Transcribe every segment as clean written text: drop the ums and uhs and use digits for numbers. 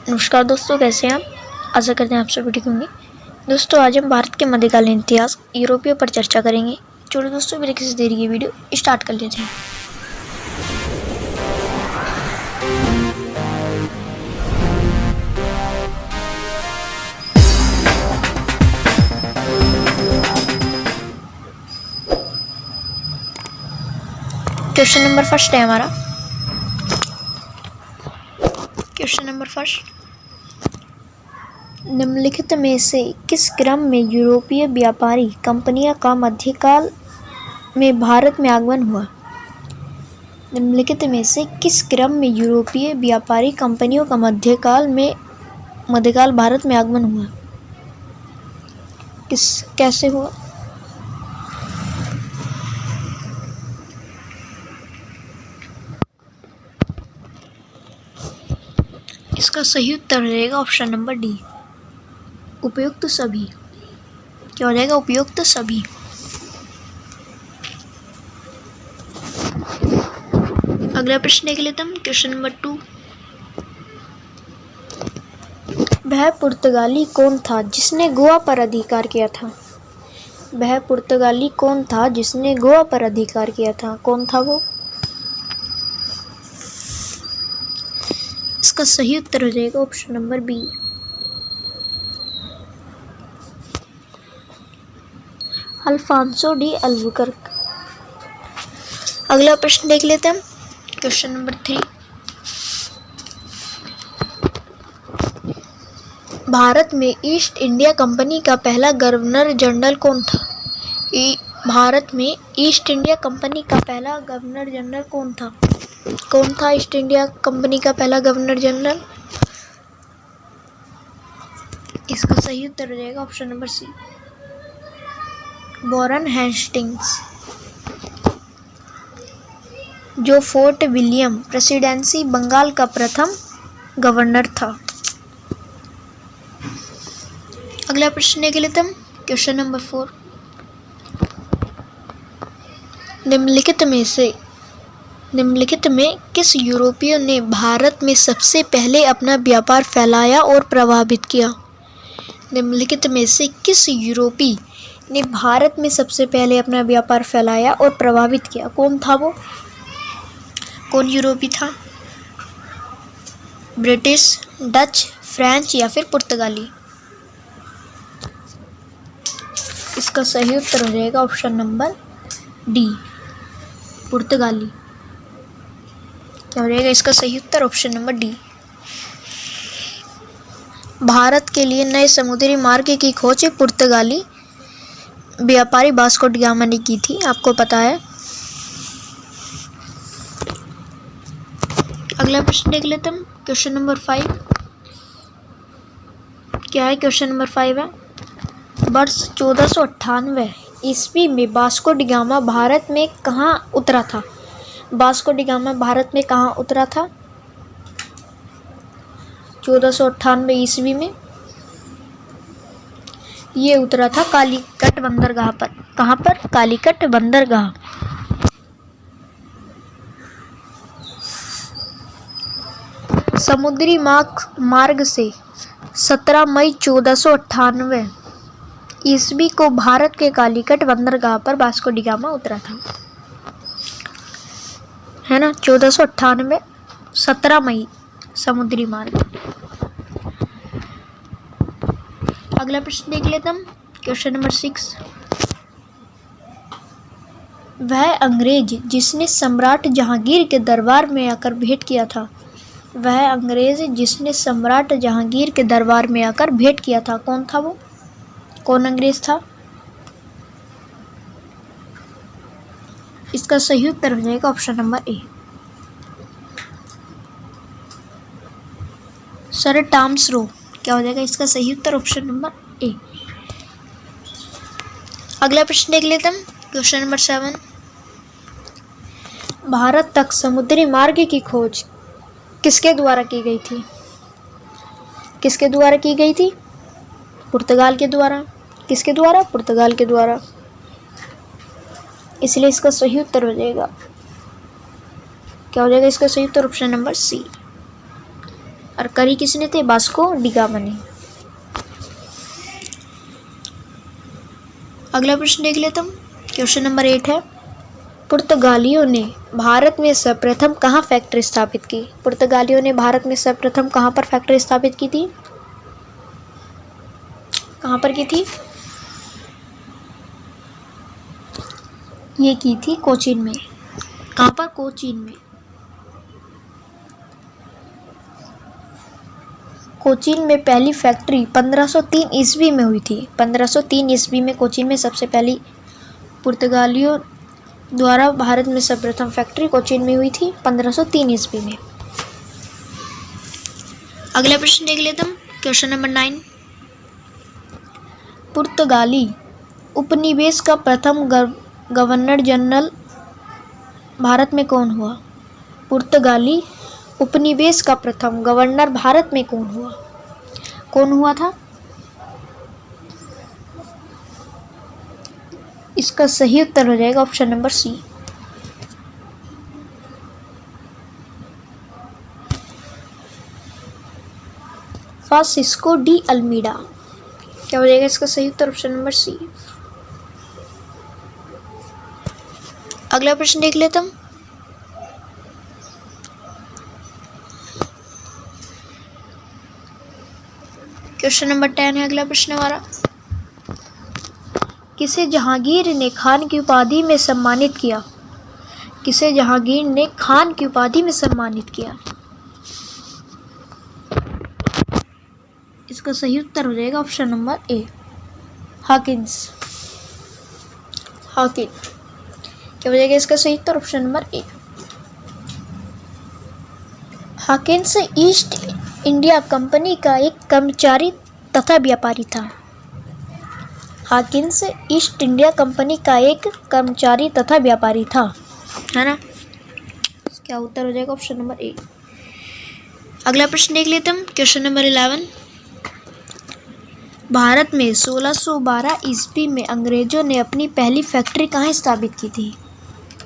नमस्कार दोस्तों, कैसे हैं आप? आशा करते हैं आप सभी ठीक होंगे। दोस्तों, आज हम भारत के मध्यकालीन इतिहास यूरोपियों पर चर्चा करेंगे। चलो दोस्तों, बिना किसी देरी की वीडियो स्टार्ट कर लेते हैं। क्वेश्चन नंबर फर्स्ट है हमारा। क्वेश्चन नंबर फर्स्ट, निम्नलिखित में से किस क्रम में यूरोपीय व्यापारी कंपनियों का मध्यकाल में भारत में आगमन हुआ? निम्नलिखित में से किस क्रम में यूरोपीय व्यापारी कंपनियों का मध्यकाल भारत में आगमन हुआ? कैसे हुआ? इसका सही उत्तर रहेगा ऑप्शन नंबर डी, उपयुक्त सभी। क्या हो जाएगा? उपयुक्त सभी। अगला प्रश्न देख लेते हम, क्वेश्चन नंबर 2। वह पुर्तगाली कौन था जिसने गोवा पर अधिकार किया था? वह पुर्तगाली कौन था जिसने गोवा पर अधिकार किया था? कौन था वो? इसका सही उत्तर हो जाएगा option number B, Alfonso de Albuquerque. अगला प्रश्न देख लेते हैं, क्वेश्चन नंबर 3। भारत में ईस्ट इंडिया कंपनी का पहला गवर्नर जनरल कौन था? भारत में ईस्ट इंडिया कंपनी का पहला गवर्नर जनरल कौन था? कौन था ईस्ट इंडिया कंपनी का पहला गवर्नर जनरल? इसका सही उत्तर हो जाएगा option number C, Warren Hastings, जो फोर्ट विलियम प्रेसिडेंसी बंगाल का प्रथम गवर्नर था। अगला प्रश्न देख लेते हैं, क्वेश्चन नंबर 4। निम्नलिखित में किस यूरोपीय ने भारत में सबसे पहले अपना व्यापार फैलाया और प्रभावित किया? निम्नलिखित में से किस यूरोपीय ने भारत में सबसे पहले अपना व्यापार फैलाया और प्रभावित किया? कौन था वो? कौन यूरोपीय था? ब्रिटिश, डच, फ्रेंच या फिर पुर्तगाली? इसका सही उत्तर हो जाएगा ऑप्शन नंबर डी, पुर्तगाली। क्या हो जाएगा इसका सही उत्तर? Option number D. भारत के लिए नए समुद्री मार्ग की खोज पुर्तगाली व्यापारी वास्को डी गामा ने की थी, आपको पता है। अगला प्रश्न देख लेते हैं, क्वेश्चन नंबर 5। क्या है? क्वेश्चन नंबर 5 है, वर्ष 1498 ईस्वी में वास्को डी गामा भारत में कहाँ उतरा था? वास्को डी गामा भारत में कहाँ उतरा था 1498 ईस्वी में? ये उतरा था कालीकट बंदरगाह पर। कहाँ पर? कालीकट बंदरगाह। समुद्री मार्ग से 17 मई 1498 ईस्वी को भारत के कालीकट बंदरगाह पर वास्को डी गामा उतरा था, है ना। 1498 17 मई समुद्री मार्ग। अगला प्रश्न देख लेते हम, क्वेश्चन नंबर 6। वह अंग्रेज जिसने सम्राट जहांगीर के दरबार में आकर भेंट किया था? वह अंग्रेज जिसने सम्राट जहांगीर के दरबार में आकर भेंट किया था, कौन था वो? कौन अंग्रेज था? इसका सही उत्तर हो जाएगा ऑप्शन नंबर ए, सर टॉमस रो। क्या हो जाएगा इसका सही उत्तर? ऑप्शन नंबर ए। अगला प्रश्न देख लेते हैं, क्वेश्चन नंबर 7। भारत तक समुद्री मार्ग की खोज किसके द्वारा की गई थी? किसके द्वारा की गई थी? पुर्तगाल के द्वारा। किसके द्वारा? पुर्तगाल के द्वारा। इसलिए इसका सही उत्तर हो जाएगा, क्या हो जाएगा इसका सही उत्तर? ऑप्शन नंबर सी। और करी किसने थे? वास्को डी गामा ने। अगला प्रश्न देख लेते हम। क्वेश्चन नंबर 8 है, पुर्तगालियों ने भारत में सर्वप्रथम कहाँ फैक्ट्री स्थापित की? पुर्तगालियों ने भारत में सर्वप्रथम कहाँ पर फैक्ट्री स्थापित की थी? कहाँ पर की थी? ये की थी कोचीन में। कहाँ पर? कोचीन में। कोचीन में पहली फैक्ट्री 1503 ईस्वी में हुई थी। 1503 ईस्वी में कोचीन में सबसे पहली पुर्तगालियों द्वारा भारत में सर्वप्रथम फैक्ट्री कोचीन में हुई थी 1503 ईस्वी में। अगला प्रश्न देख लेते हम। क्वेश्चन नंबर 9, पुर्तगाली उपनिवेश का प्रथम गवर्नर जनरल भारत में कौन हुआ? पुर्तगाली उपनिवेश का प्रथम गवर्नर भारत में कौन हुआ? कौन हुआ था? इसका सही उत्तर हो जाएगा option number C, Francisco de Almeida. क्या हो जाएगा इसका सही उत्तर? ऑप्शन नंबर सी। अगला प्रश्न देख लेते हम। क्वेश्चन नंबर 10 है अगला प्रश्न हमारा। किसे जहांगीर ने खान की उपाधि में सम्मानित किया? किसे जहांगीर ने खान की उपाधि में सम्मानित किया? इसका सही उत्तर हो जाएगा option number A, Hawkins. Hawkin. क्या हो जाएगा इसका सही उत्तर? Option number A. Hawkins East India Company का एक कर्मचारी तथा व्यापारी था। हॉकिंस ईस्ट इंडिया कंपनी का एक कर्मचारी तथा व्यापारी था, है ना। क्या उत्तर हो जाएगा? ऑप्शन नंबर ए। अगला प्रश्न देख लेते हम। क्वेश्चन नंबर 11, भारत में 1612 ईस्वी में अंग्रेजों ने अपनी पहली फैक्ट्री कहाँ स्थापित की थी?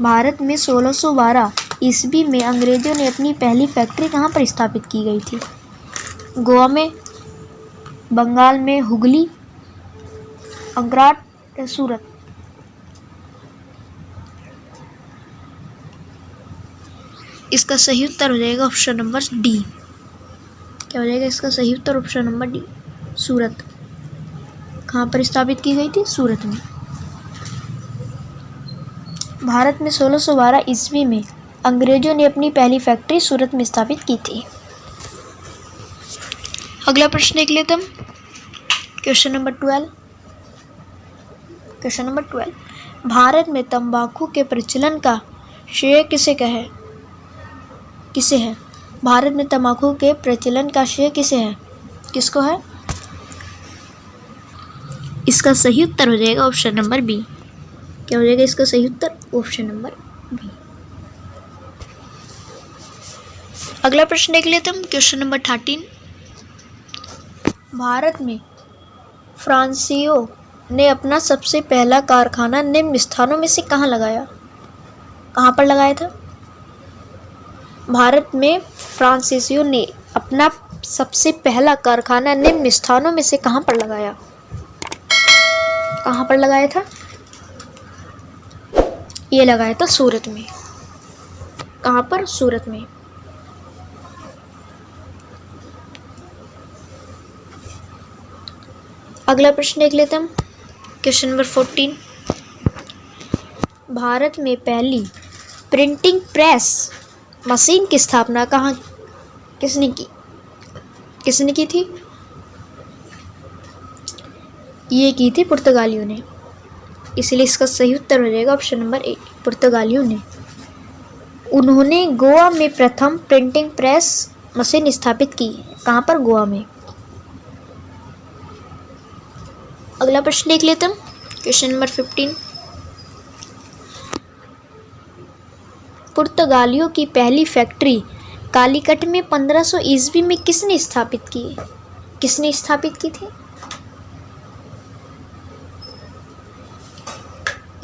भारत में 1612 ईस्वी में अंग्रेजों ने अपनी पहली फैक्ट्री कहाँ पर स्थापित की गई थी? गोवा में, बंगाल में, हुगली, अंकराट या सूरत? इसका सही उत्तर हो जाएगा ऑप्शन नंबर डी। क्या हो जाएगा इसका सही उत्तर? ऑप्शन नंबर डी, सूरत। कहाँ पर स्थापित की गई थी? सूरत में। भारत में 1612 ईस्वी में अंग्रेजों ने अपनी पहली फैक्ट्री सूरत में स्थापित की थी। अगला प्रश्न देख लेते हम। Question number 12। Question number 12, Bharat में तंबाकू के प्रचलन का श्रेय किसे है? किसे है? भारत में तंबाकू के प्रचलन का श्रेय किसे है? किसको है? इसका सही उत्तर हो जाएगा ऑप्शन नंबर बी। क्या हो जाएगा इसका सही उत्तर? Option number B. अगला प्रश्न देख लेते हम। क्वेश्चन नंबर 13, भारत में फ्रांसीसियों ने अपना सबसे पहला कारखाना निम्न स्थानों में से कहाँ लगाया? कहाँ पर लगाया था? भारत में फ्रांसीसियों ने अपना सबसे पहला कारखाना निम्न स्थानों में से कहाँ पर लगाया? कहाँ पर लगाया था? ये लगाया था सूरत में। कहाँ पर? सूरत में। अगला प्रश्न देख लेते हम। क्वेश्चन नंबर 14, भारत में पहली प्रिंटिंग प्रेस मशीन की स्थापना कहाँ किसने की? किसने की थी? ये की थी पुर्तगालियों ने। इसलिए इसका सही उत्तर हो जाएगा ऑप्शन नंबर ए, पुर्तगालियों ने। उन्होंने गोवा में प्रथम प्रिंटिंग प्रेस मशीन स्थापित की। कहाँ पर? गोवा में। अगला प्रश्न देख लेते हम। क्वेश्चन नंबर 15, पुर्तगालियों की पहली फैक्ट्री कालीकट में 1500 ईस्वी में किसने स्थापित की? किसने स्थापित की थी?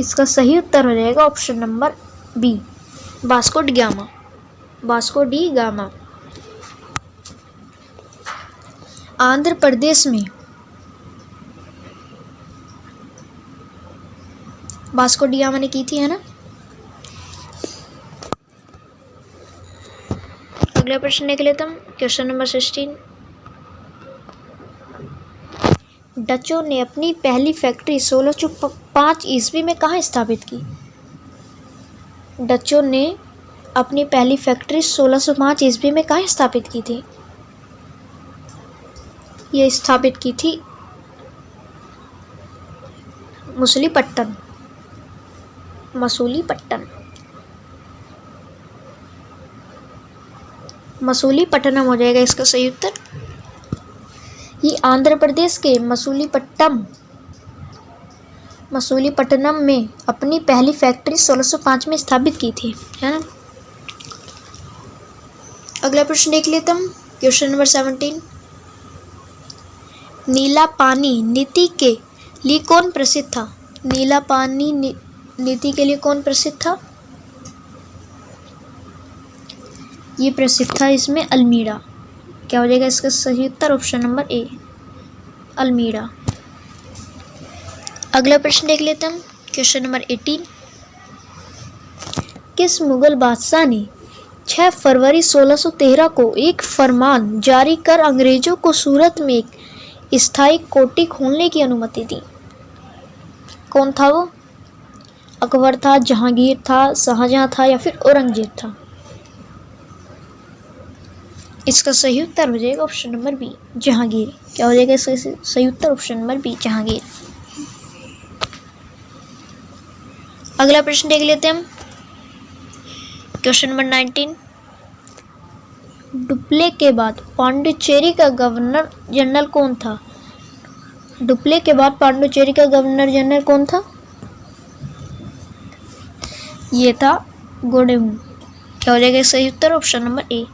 इसका सही उत्तर हो जाएगा option number B, Vasco da Gama. Vasco da Gama. Andhra Pradesh में वास्को डी गामा ने की थी, है ना। अगला प्रश्न देख लेते हम, क्वेश्चन नंबर 16। डचों ने अपनी पहली फैक्ट्री 1605 ईस्वी में कहाँ स्थापित की? डचों ने अपनी पहली फैक्ट्री 1605 ईस्वी में कहाँ स्थापित की थी? ये स्थापित की थी मसूलीपट्टनम। मसूलीपट्टनम हो जाएगा इसका सही उत्तर। ये आंध्र प्रदेश के मसूलीपट्टनम में अपनी पहली फैक्ट्री 1605 में स्थापित की थी, है ना। अगला प्रश्न देख लेते हम, क्वेश्चन नंबर 17। नीला पानी नीति के लिए कौन प्रसिद्ध था? नीला पानी नीति के लिए कौन प्रसिद्ध था? ये प्रसिद्ध था इसमें अल्मीड़ा। क्या हो जाएगा इसका सही उत्तर? ऑप्शन नंबर ए, अल्मीड़ा। अगला प्रश्न देख लेते हम, क्वेश्चन नंबर 18। किस मुगल बादशाह ने 6 फरवरी 1613 को एक फरमान जारी कर अंग्रेजों को सूरत में एक स्थायी कोठी खोलने की अनुमति दी? कौन था वो? अकबर था, जहांगीर था, शाहजहां था या फिर औरंगजेब था? इसका सही उत्तर हो जाएगा ऑप्शन नंबर बी, जहांगीर। क्या हो जाएगा इसका सही उत्तर? Option number B, Jahangir. अगला प्रश्न देख लेते हैं हम, क्वेश्चन नंबर 19। डुप्ले के बाद पांडिचेरी का गवर्नर जनरल कौन था? डुप्ले के बाद पांडिचेरी का गवर्नर जनरल कौन था? ये था गोडेहू। क्या हो जाएगा सही उत्तर? ऑप्शन नंबर ए,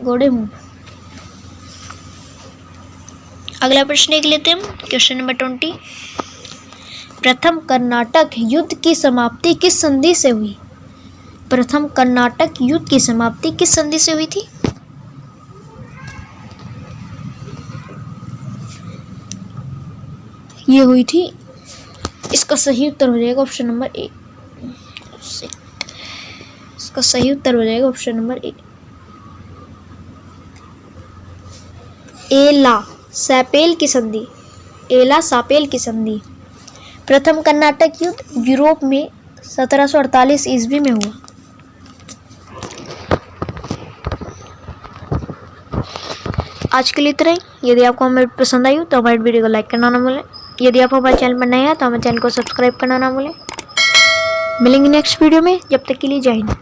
गोडेहू। अगला प्रश्न देख लेते हैं हम, क्वेश्चन नंबर 20। प्रथम कर्नाटक युद्ध की समाप्ति किस संधि से हुई? प्रथम कर्नाटक युद्ध की समाप्ति किस संधि से हुई थी? ये हुई थी, इसका सही उत्तर हो जाएगा ऑप्शन नंबर ए। इसका सही उत्तर हो जाएगा ऑप्शन नंबर ए, एला सापेल की संधि। एला सापेल की संधि। प्रथम कर्नाटक युद्ध यूरोप में 1748 ईस्वी में हुआ। आज के लिए इतना ही। यदि आपको हमारी पसंद आई हो तो हमारे वीडियो को लाइक करना ना भूलें। यदि आप हमारे चैनल पर नए हैं तो हमारे चैनल को सब्सक्राइब करना ना भूलें। मिलेंगे नेक्स्ट वीडियो में, जब तक के लिए जय हिंद।